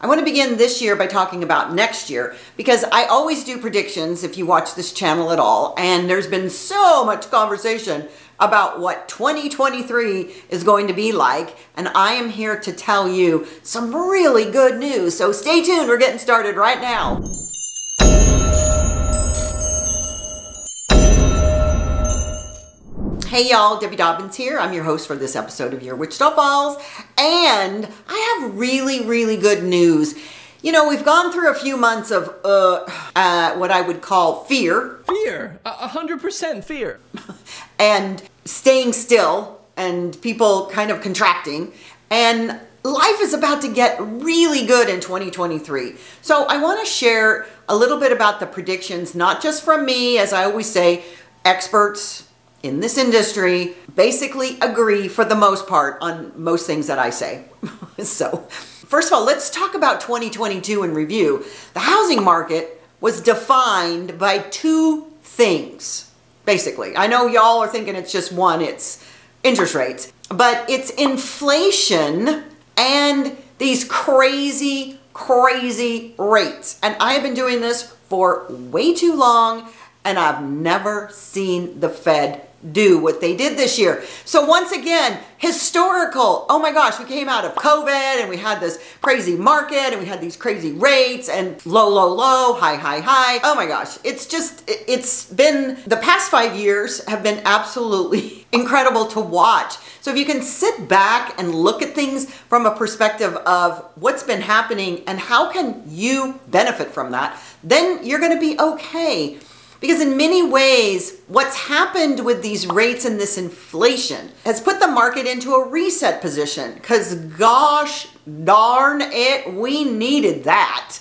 I want to begin this year by talking about next year, because I always do predictions if you watch this channel at all, and there's been so much conversation about what 2023 is going to be like, and I am here to tell you some really good news. So stay tuned, we're getting started right now. Hey y'all, Debbie Dobbins here. I'm your host for this episode of your Wichita Falls, and I have really good news. You know, we've gone through a few months of what I would call fear. Fear, 100% fear. And staying still, and people kind of contracting, and life is about to get really good in 2023. So I want to share a little bit about the predictions, not just from me, as I always say, experts in this industry basically agree for the most part on most things that I say. So, first of all, let's talk about 2022 in review. The housing market was defined by two things, basically. I know y'all are thinking it's just one, it's interest rates, but it's inflation and these crazy rates. And I have been doing this for way too long, and I've never seen the Fed do what they did this year. So once again, historical. Oh my gosh, we came out of COVID and we had this crazy market and we had these crazy rates and low, high. Oh my gosh, it's been, the past 5 years have been absolutely incredible to watch. So if you can sit back and look at things from a perspective of what's been happening and how can you benefit from that, then you're gonna be okay. Because in many ways, what's happened with these rates and this inflation has put the market into a reset position. Because gosh darn it, we needed that.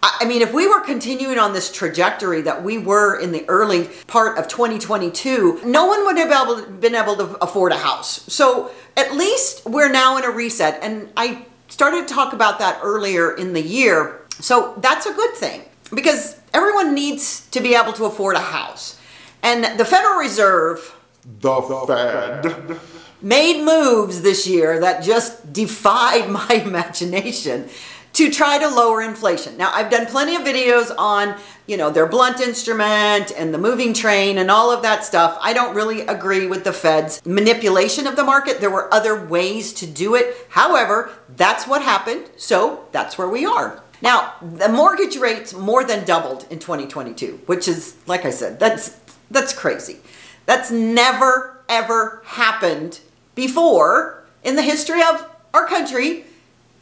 I mean, if we were continuing on this trajectory that we were in the early part of 2022, no one would have been able to afford a house. So at least we're now in a reset. And I started to talk about that earlier in the year. So that's a good thing, because everyone needs to be able to afford a house. And the Federal Reserve, the Fed, made moves this year that just defied my imagination to try to lower inflation. Now, I've done plenty of videos on, you know, their blunt instrument and the moving train and all of that stuff. I don't really agree with the Fed's manipulation of the market. There were other ways to do it. However, that's what happened, so that's where we are. Now, the mortgage rates more than doubled in 2022, which is, like I said, that's crazy. That's never, ever happened before in the history of our country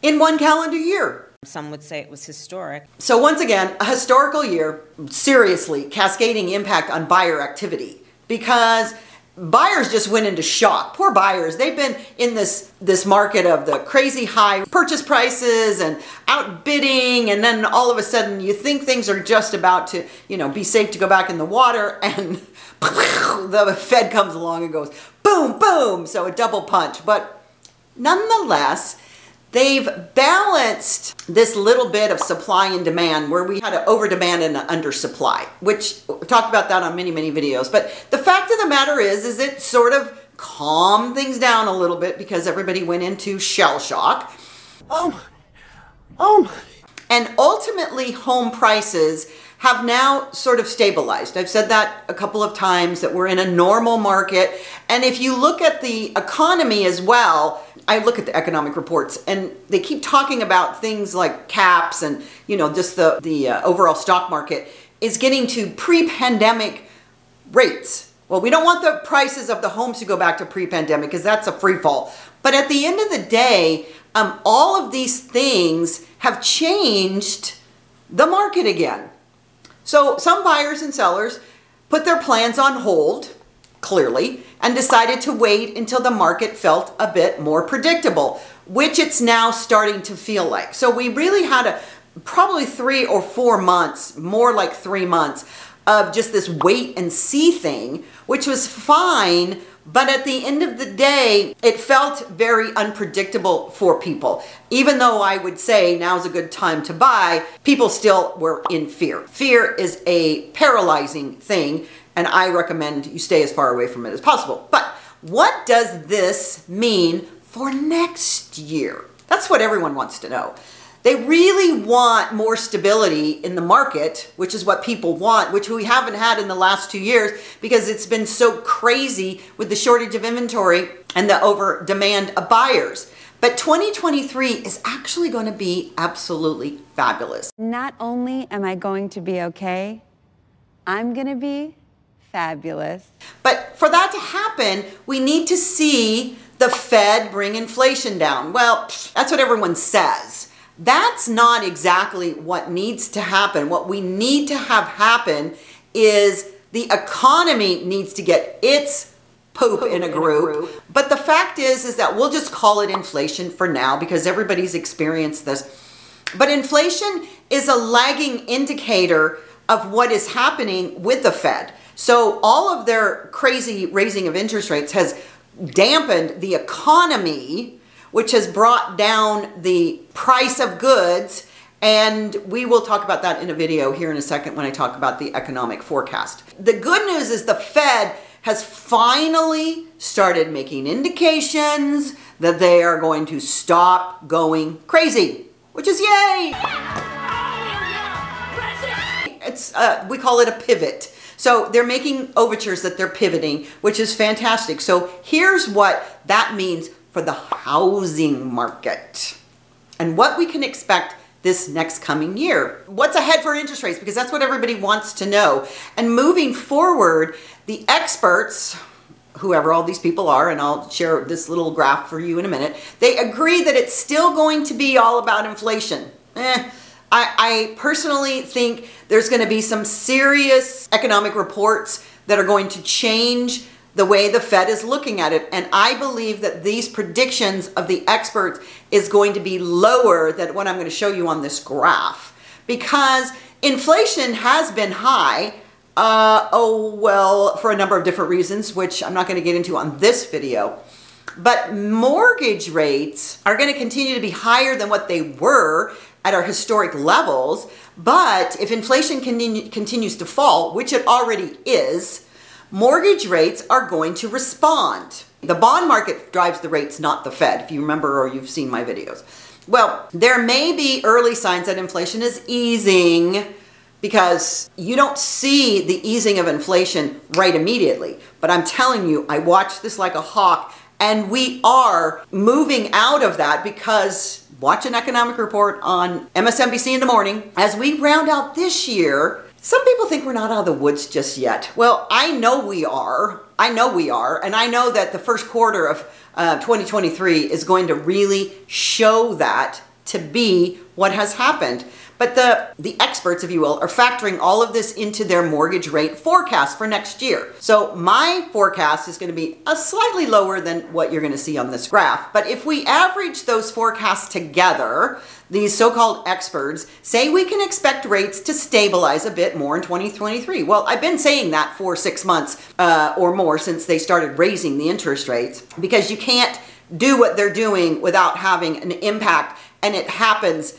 in one calendar year. Some would say it was historic. So once again, a historical year, seriously cascading impact on buyer activity, because buyers just went into shock. Poor buyers. They've been in this market of the crazy high purchase prices and outbidding, and then all of a sudden you think things are just about to, you know, be safe to go back in the water, and the Fed comes along and goes boom, boom. So a double punch. But nonetheless, they've balanced this little bit of supply and demand where we had an over demand and an under supply, which we've talked about that on many videos. But the fact of the matter is it sort of calmed things down a little bit because everybody went into shell shock. Oh my. And ultimately, home prices have now sort of stabilized. I've said that a couple of times, that we're in a normal market. And if you look at the economy as well, I look at the economic reports and they keep talking about things like caps and, you know, just the overall stock market is getting to pre-pandemic rates. Well, we don't want the prices of the homes to go back to pre-pandemic, because that's a free fall. But at the end of the day, all of these things have changed the market again. So some buyers and sellers put their plans on hold, clearly, and decided to wait until the market felt a bit more predictable, which it's now starting to feel like. So we really had probably 3 or 4 months, more like 3 months, of just this wait and see thing, which was fine. But at the end of the day, it felt very unpredictable for people. Even though I would say now's a good time to buy, people still were in fear. Fear is a paralyzing thing, and I recommend you stay as far away from it as possible. But what does this mean for next year? That's what everyone wants to know. They really want more stability in the market, which is what people want, which we haven't had in the last 2 years because it's been so crazy with the shortage of inventory and the over demand of buyers. But 2023 is actually going to be absolutely fabulous. Not only am I going to be okay, I'm going to be fabulous. But for that to happen, we need to see the Fed bring inflation down. Well, that's what everyone says. That's not exactly what needs to happen. What we need to have happen is the economy needs to get its poop in a group. But the fact is that we'll just call it inflation for now because everybody's experienced this. But inflation is a lagging indicator of what is happening with the Fed. So all of their crazy raising of interest rates has dampened the economy, which has brought down the price of goods. And we will talk about that in a video here in a second when I talk about the economic forecast. The good news is the Fed has finally started making indications that they are going to stop going crazy, which is yay! It's we call it a pivot. So they're making overtures that they're pivoting, which is fantastic. So here's what that means for the housing market and what we can expect this next coming year. What's ahead for interest rates? Because that's what everybody wants to know. And moving forward, the experts, whoever all these people are, and I'll share this little graph for you in a minute, they agree that it's still going to be all about inflation. I personally think there's going to be some serious economic reports that are going to change the way the Fed is looking at it. And I believe that these predictions of the experts is going to be lower than what I'm going to show you on this graph. Because inflation has been high, for a number of different reasons, which I'm not going to get into on this video. But mortgage rates are going to continue to be higher than what they were at our historic levels. But if inflation continues to fall, which it already is, mortgage rates are going to respond. The bond market drives the rates, not the Fed, if you remember or you've seen my videos. Well, there may be early signs that inflation is easing because you don't see the easing of inflation right immediately. But I'm telling you, I watch this like a hawk, and we are moving out of that because watch an economic report on MSNBC in the morning. As we round out this year, some people think we're not out of the woods just yet. Well, I know we are. I know we are. And I know that the first quarter of 2023 is going to really show that to be what has happened. But the experts, if you will, are factoring all of this into their mortgage rate forecast for next year. So my forecast is going to be slightly lower than what you're going to see on this graph. But if we average those forecasts together, these so-called experts say we can expect rates to stabilize a bit more in 2023. Well, I've been saying that for 6 months or more since they started raising the interest rates, because you can't do what they're doing without having an impact. And it happens.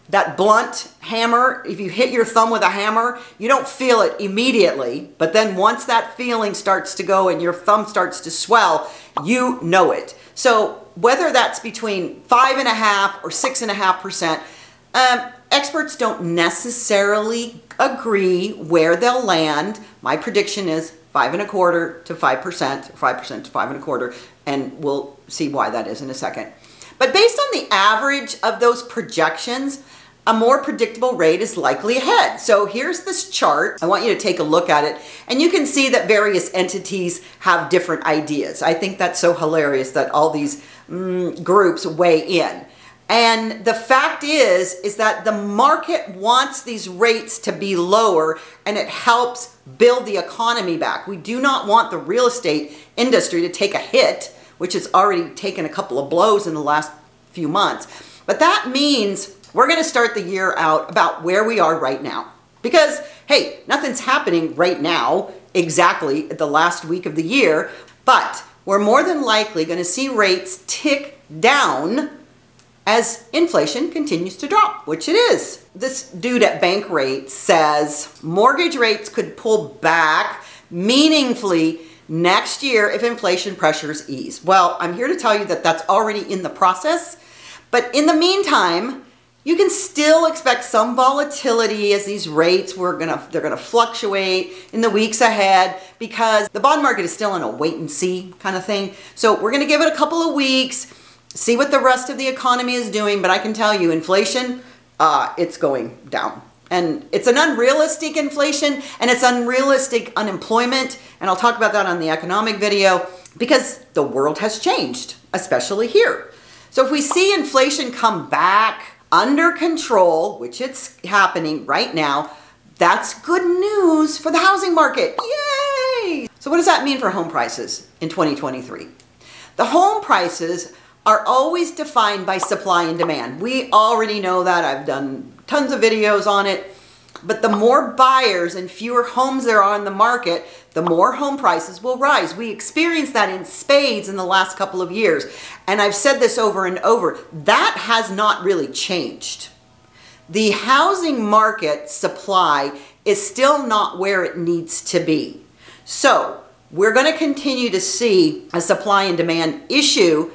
That blunt hammer, if you hit your thumb with a hammer, you don't feel it immediately. But then once that feeling starts to go and your thumb starts to swell, you know it. So whether that's between 5.5% or 6.5%, experts don't necessarily agree where they'll land. My prediction is 5.25% to 5%, or 5% to 5.25%, and we'll see why that is in a second. But based on the average of those projections, a more predictable rate is likely ahead. So here's this chart. I want you to take a look at it, and you can see that various entities have different ideas. I think that's so hilarious that all these groups weigh in. And the fact is that the market wants these rates to be lower, and it helps build the economy back. We do not want the real estate industry to take a hit, which has already taken a couple of blows in the last few months. But that means we're going to start the year out about where we are right now. Because, hey, nothing's happening right now exactly at the last week of the year, but we're more than likely going to see rates tick down as inflation continues to drop, which it is. This dude at Bankrate says mortgage rates could pull back meaningfully next year if inflation pressures ease. Well, I'm here to tell you that that's already in the process. But in the meantime, You can still expect some volatility as these rates they're gonna fluctuate in the weeks ahead because the bond market is still in a wait and see kind of thing. So we're gonna give it a couple of weeks, see what the rest of the economy is doing, but I can tell you inflation, it's going down. And it's an unrealistic inflation and it's unrealistic unemployment. And I'll talk about that on the economic video because the world has changed, especially here. So if we see inflation come back under control, which it's happening right now, that's good news for the housing market. Yay! So what does that mean for home prices in 2023? The home prices are always defined by supply and demand. We already know that. I've done tons of videos on it. But the more buyers and fewer homes there are on the market, the more home prices will rise. We experienced that in spades in the last couple of years. And I've said this over and over. That has not really changed. The housing market supply is still not where it needs to be. So we're going to continue to see a supply and demand issue.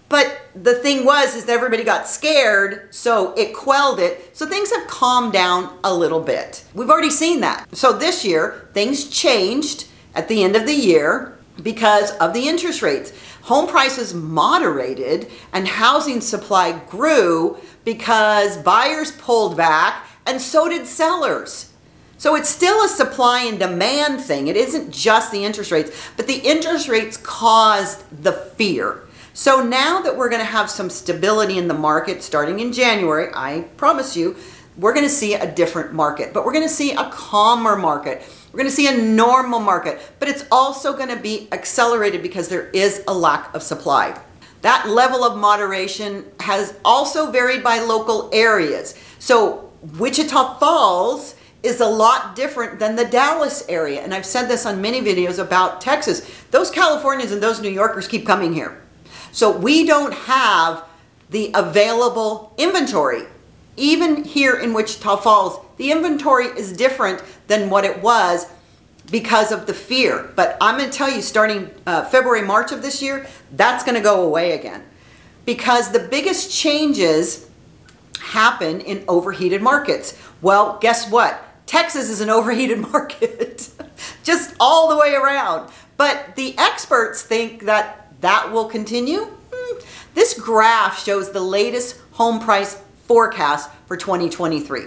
But the thing is that everybody got scared, so it quelled it. So things have calmed down a little bit. We've already seen that. So this year, things changed at the end of the year because of the interest rates. Home prices moderated and housing supply grew because buyers pulled back and so did sellers. So it's still a supply and demand thing. It isn't just the interest rates, but the interest rates caused the fear. So now that we're going to have some stability in the market starting in January, I promise you, we're going to see a different market. But we're going to see a calmer market. We're going to see a normal market. But it's also going to be accelerated because there is a lack of supply. That level of moderation has also varied by local areas. So Wichita Falls is a lot different than the Dallas area. And I've said this on many videos about Texas. Those Californians and those New Yorkers keep coming here. So we don't have the available inventory. Even here in Wichita Falls, the inventory is different than what it was because of the fear. But I'm going to tell you, starting February, March of this year, that's going to go away again. Because the biggest changes happen in overheated markets. Well, guess what? Texas is an overheated market. Just all the way around. But the experts think that will continue. This graph shows the latest home price forecast for 2023.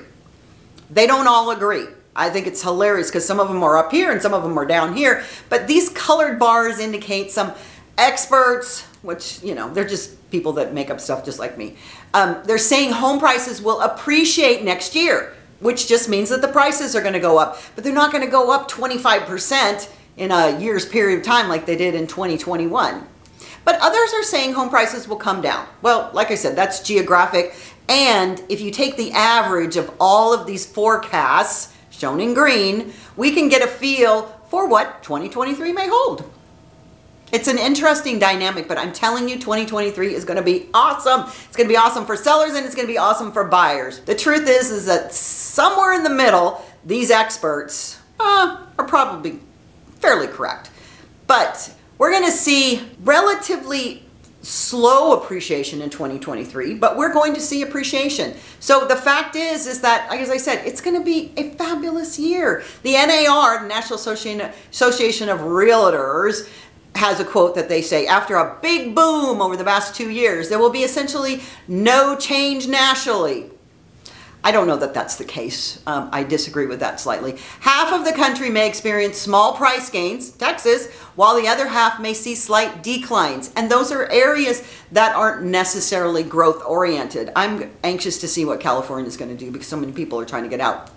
They don't all agree. I think it's hilarious because some of them are up here and some of them are down here. But these colored bars indicate some experts, which, you know, they're just people that make up stuff just like me. They're saying home prices will appreciate next year, which just means that the prices are going to go up. But they're not going to go up 25% in a year's period of time like they did in 2021. But others are saying home prices will come down. Well, like I said, that's geographic. And if you take the average of all of these forecasts, shown in green, we can get a feel for what 2023 may hold. It's an interesting dynamic, but I'm telling you, 2023 is going to be awesome. It's going to be awesome for sellers and it's going to be awesome for buyers. The truth is that somewhere in the middle, these experts are probably fairly correct. But we're going to see relatively slow appreciation in 2023, but we're going to see appreciation. So the fact is that, as I said, it's going to be a fabulous year. The NAR, the National Association of Realtors, has a quote that they say, after a big boom over the past 2 years, there will be essentially no change nationally. I don't know that that's the case. I disagree with that slightly. Half of the country may experience small price gains, Texas, while the other half may see slight declines. And those are areas that aren't necessarily growth oriented. I'm anxious to see what California is going to do because so many people are trying to get out.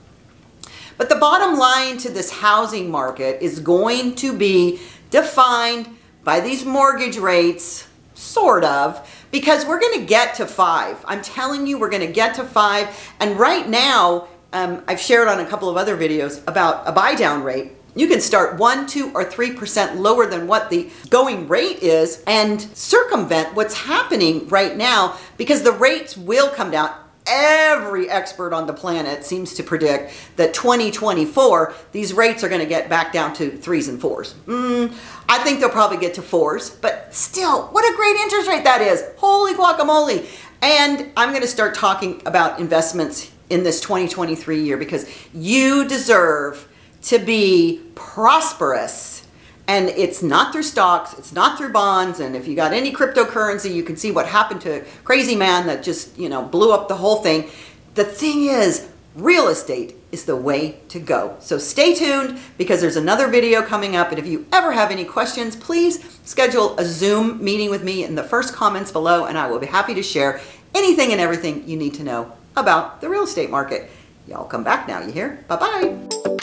But the bottom line to this housing market is going to be defined by these mortgage rates, sort of, because we're going to get to 5. I'm telling you, we're going to get to 5. And right now, I've shared on a couple of other videos about a buy down rate. You can start 1%, 2%, or 3% lower than what the going rate is and circumvent what's happening right now because the rates will come down. Every expert on the planet seems to predict that 2024, these rates are going to get back down to 3s and 4s. I think they'll probably get to 4s, but still, what a great interest rate that is. Holy guacamole. And I'm going to start talking about investments in this 2023 year because you deserve to be prosperous. And it's not through stocks, it's not through bonds, and if you got any cryptocurrency, you can see what happened to Crazy Man that just, blew up the whole thing. The thing is, real estate is the way to go. So stay tuned because there's another video coming up, and if you ever have any questions, please schedule a Zoom meeting with me in the first comments below, and I will be happy to share anything and everything you need to know about the real estate market. Y'all come back now, you hear? Bye-bye.